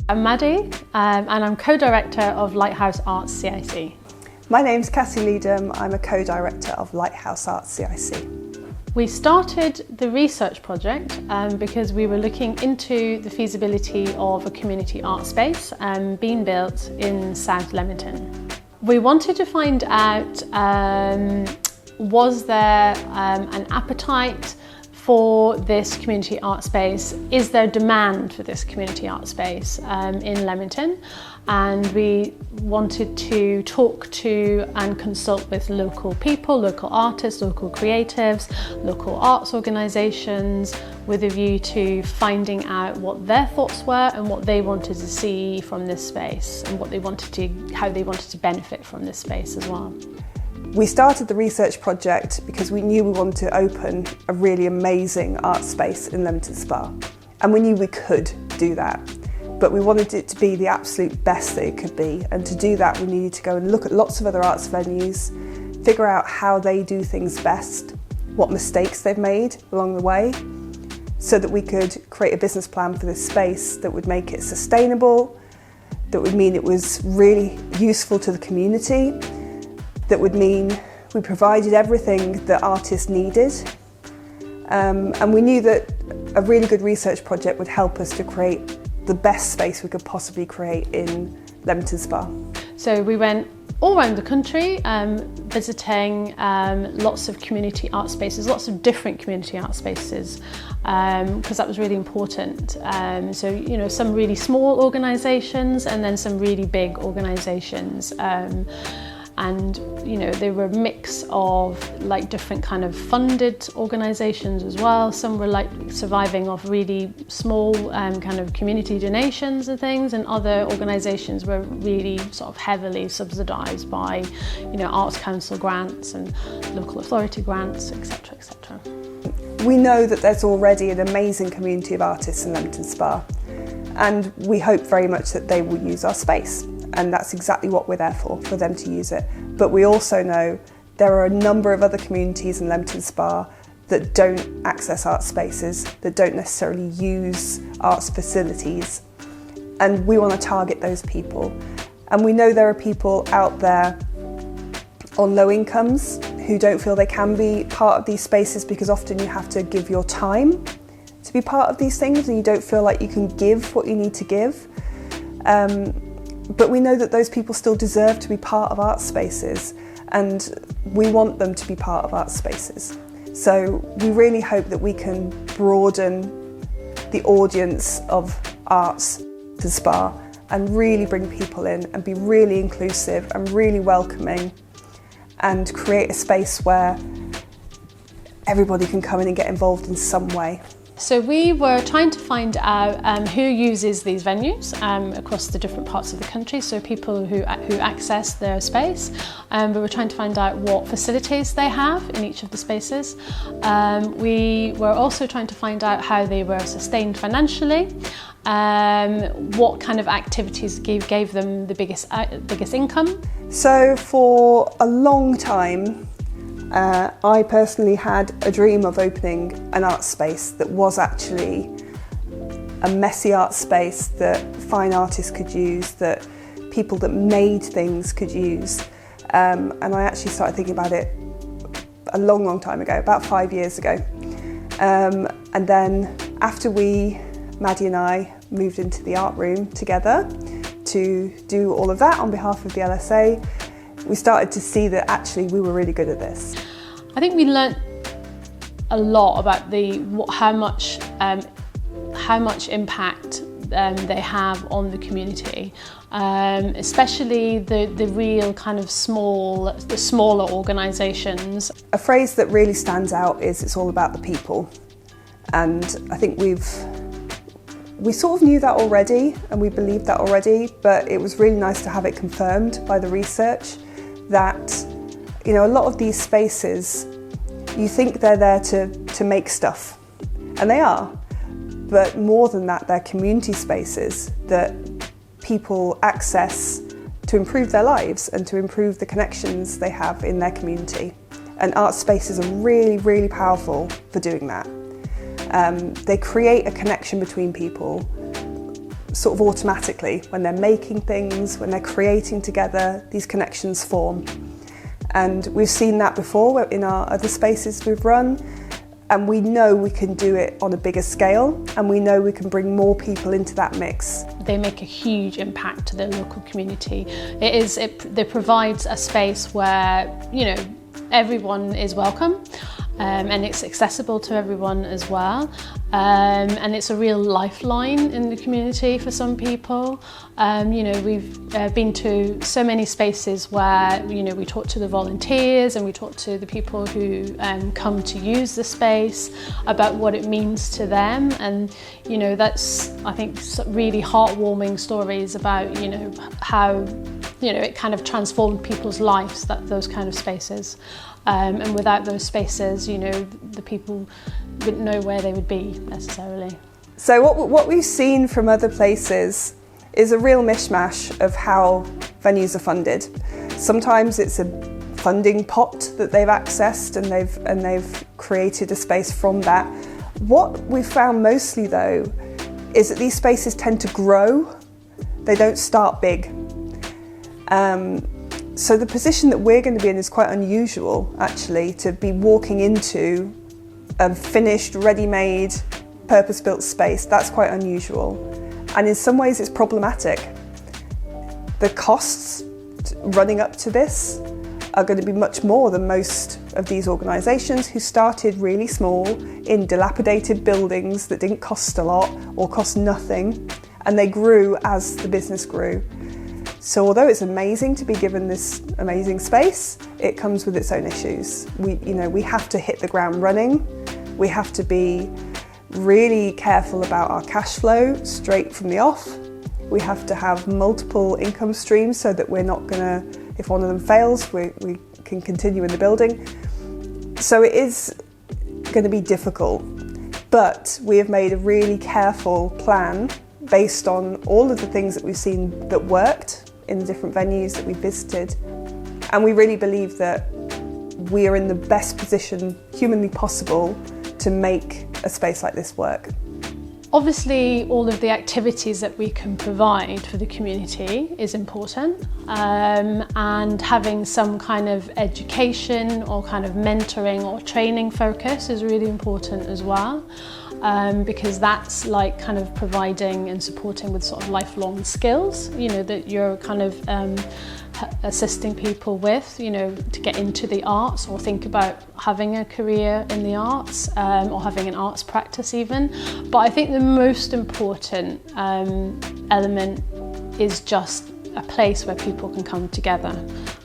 I'm Maddie and I'm co-director of Lighthaus Arts CIC. My name's Cassie Leedham, I'm a co-director of Lighthaus Arts CIC. We started the research project because we were looking into the feasibility of a community art space being built in South Leamington. We wanted to find out was there an appetite for this community art space? Is there demand for this community art space in Leamington? And we wanted to talk to and consult with local people, local artists, local creatives, local arts organisations, with a view to finding out what their thoughts were and what they wanted to see from this space and how they wanted to benefit from this space as well. We started the research project because we knew we wanted to open a really amazing art space in Leamington Spa. And we knew we could do that. But we wanted it to be the absolute best that it could be. And to do that, we needed to go and look at lots of other arts venues, figure out how they do things best, what mistakes they've made along the way, so that we could create a business plan for this space that would make it sustainable, that would mean it was really useful to the community, that would mean we provided everything that artists needed. And we knew that a really good research project would help us to create the best space we could possibly create in Leamington Spa. So we went all around the country visiting lots of community art spaces, lots of different community art spaces, because that was really important. So, you know, some really small organisations and then some really big organisations. And you know, they were a mix of like different kind of funded organisations as well. Some were like surviving off really small kind of community donations and things, and other organisations were really sort of heavily subsidised by, you know, Arts Council grants and local authority grants, etc, etc. We know that there's already an amazing community of artists in Leamington Spa, and we hope very much that they will use our space. And that's exactly what we're there for them to use it. But we also know there are a number of other communities in Leamington Spa that don't access art spaces, that don't necessarily use arts facilities. And we want to target those people. And we know there are people out there on low incomes who don't feel they can be part of these spaces because often you have to give your time to be part of these things and you don't feel like you can give what you need to give. But we know that those people still deserve to be part of art spaces, and we want them to be part of art spaces. So we really hope that we can broaden the audience of arts to Spa and really bring people in and be really inclusive and really welcoming and create a space where everybody can come in and get involved in some way. So we were trying to find out who uses these venues across the different parts of the country, so people who access their space. We were trying to find out what facilities they have in each of the spaces. We were also trying to find out how they were sustained financially, what kind of activities gave them the biggest income. So for a long time, I personally had a dream of opening an art space that was actually a messy art space that fine artists could use, that people that made things could use. And I actually started thinking about it a long time ago, about 5 years ago. And then after Maddie and I moved into the art room together to do all of that on behalf of the LSA, we started to see that actually we were really good at this. I think we learnt a lot about how much impact they have on the community, especially the real kind of smaller organisations. A phrase that really stands out is it's all about the people, and I think we sort of knew that already and we believed that already, but it was really nice to have it confirmed by the research that, you know, a lot of these spaces, you think they're there to make stuff, and they are, but more than that, they're community spaces that people access to improve their lives and to improve the connections they have in their community. And art spaces are really, really powerful for doing that. They create a connection between people sort of automatically. When they're making things, when they're creating together, these connections form. And we've seen that before in our other spaces we've run, and we know we can do it on a bigger scale, and we know we can bring more people into that mix. They make a huge impact to their local community. They provide a space where, everyone is welcome. And it's accessible to everyone as well, and it's a real lifeline in the community for some people. We've been to so many spaces where we talk to the volunteers and we talk to the people who come to use the space about what it means to them, and that's, I think, really heartwarming stories about how it kind of transformed people's lives, those kind of spaces. And without those spaces, the people wouldn't know where they would be necessarily. So what we've seen from other places is a real mishmash of how venues are funded. Sometimes it's a funding pot that they've accessed and they've created a space from that. What we've found mostly though is that these spaces tend to grow. They don't start big. So the position that we're going to be in is quite unusual, actually, to be walking into a finished, ready-made, purpose-built space. That's quite unusual. And in some ways it's problematic. The costs running up to this are going to be much more than most of these organisations who started really small in dilapidated buildings that didn't cost a lot or cost nothing, and they grew as the business grew. So although it's amazing to be given this amazing space, it comes with its own issues. We have to hit the ground running. We have to be really careful about our cash flow straight from the off. We have to have multiple income streams so that we're not gonna, if one of them fails, we can continue in the building. So it is gonna be difficult, but we have made a really careful plan based on all of the things that we've seen that worked in the different venues that we visited, and we really believe that we are in the best position humanly possible to make a space like this work. Obviously, all of the activities that we can provide for the community is important, and having some kind of education or kind of mentoring or training focus is really important as well. Because that's like kind of providing and supporting with sort of lifelong skills, that you're kind of assisting people with, to get into the arts or think about having a career in the arts, or having an arts practice even. But I think the most important element is just a place where people can come together,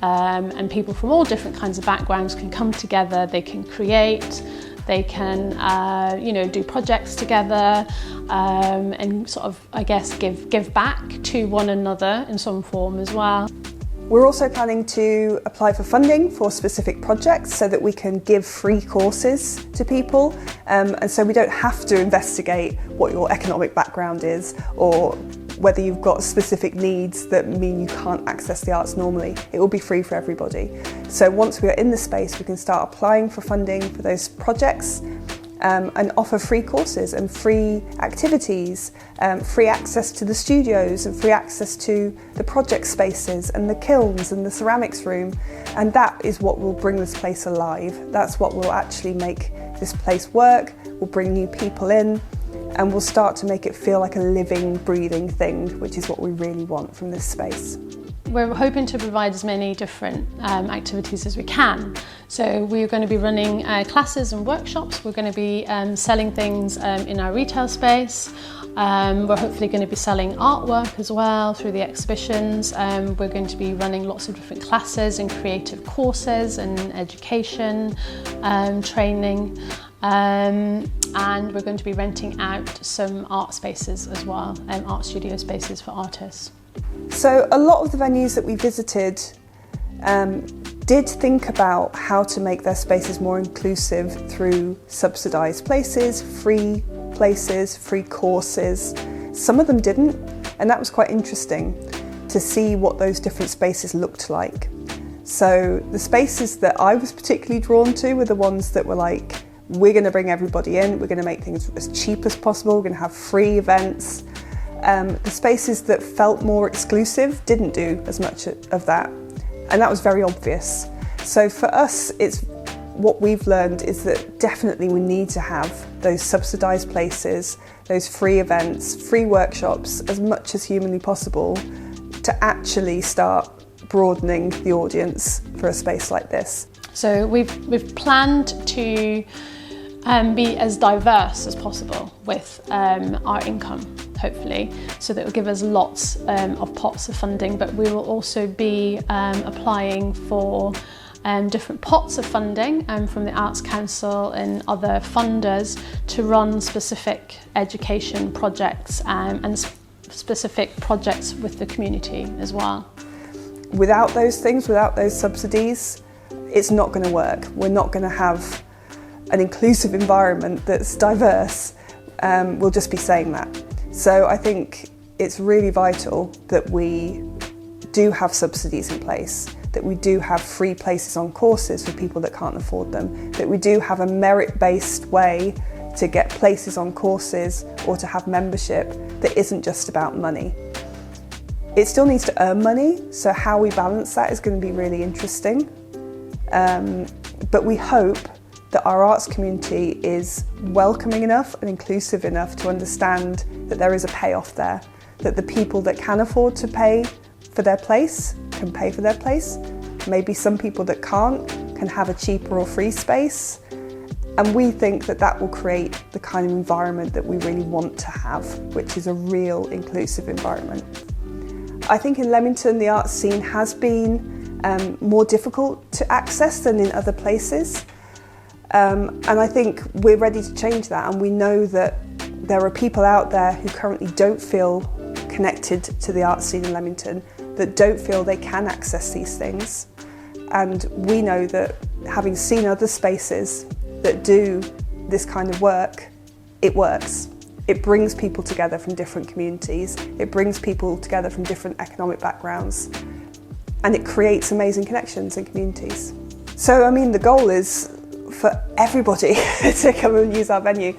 and people from all different kinds of backgrounds can come together, they can create, they can do projects together, and sort of, I guess, give back to one another in some form as well. We're also planning to apply for funding for specific projects so that we can give free courses to people, and so we don't have to investigate what your economic background is or whether you've got specific needs that mean you can't access the arts normally. It will be free for everybody. So once we are in the space, we can start applying for funding for those projects, and offer free courses and free activities, free access to the studios and free access to the project spaces and the kilns and the ceramics room. And that is what will bring this place alive. That's what will actually make this place work, will bring new people in, and we'll start to make it feel like a living, breathing thing, which is what we really want from this space. We're hoping to provide as many different activities as we can. So we're going to be running classes and workshops. We're going to be selling things in our retail space. We're hopefully going to be selling artwork as well through the exhibitions. We're going to be running lots of different classes and creative courses and education, training. And we're going to be renting out some art spaces as well, art studio spaces for artists. So a lot of the venues that we visited did think about how to make their spaces more inclusive through subsidised places, free courses. Some of them didn't, and that was quite interesting to see what those different spaces looked like. So the spaces that I was particularly drawn to were the ones that were like, we're going to bring everybody in, we're going to make things as cheap as possible, we're going to have free events, The spaces that felt more exclusive didn't do as much of that, and that was very obvious. So for us, what we've learned is that definitely we need to have those subsidised places, those free events, free workshops, as much as humanly possible, to actually start broadening the audience for a space like this. So we've planned to be as diverse as possible with our income, hopefully, so that it will give us lots of pots of funding, but we will also be applying for different pots of funding from the Arts Council and other funders to run specific education projects and specific projects with the community as well. Without those things, without those subsidies, it's not going to work. We're not going to have an inclusive environment that's diverse. We'll just be saying that. So I think it's really vital that we do have subsidies in place, that we do have free places on courses for people that can't afford them, that we do have a merit-based way to get places on courses or to have membership that isn't just about money. It still needs to earn money, so how we balance that is going to be really interesting. But we hope that our arts community is welcoming enough and inclusive enough to understand that there is a payoff there, that the people that can afford to pay for their place can pay for their place. Maybe some people that can't can have a cheaper or free space. And we think that that will create the kind of environment that we really want to have, which is a real inclusive environment. I think in Leamington the arts scene has been more difficult to access than in other places. And I think we're ready to change that, and we know that there are people out there who currently don't feel connected to the arts scene in Leamington, that don't feel they can access these things. And we know that having seen other spaces that do this kind of work, it works. It brings people together from different communities, it brings people together from different economic backgrounds, and it creates amazing connections in communities. So, I mean, the goal is for everybody to come and use our venue.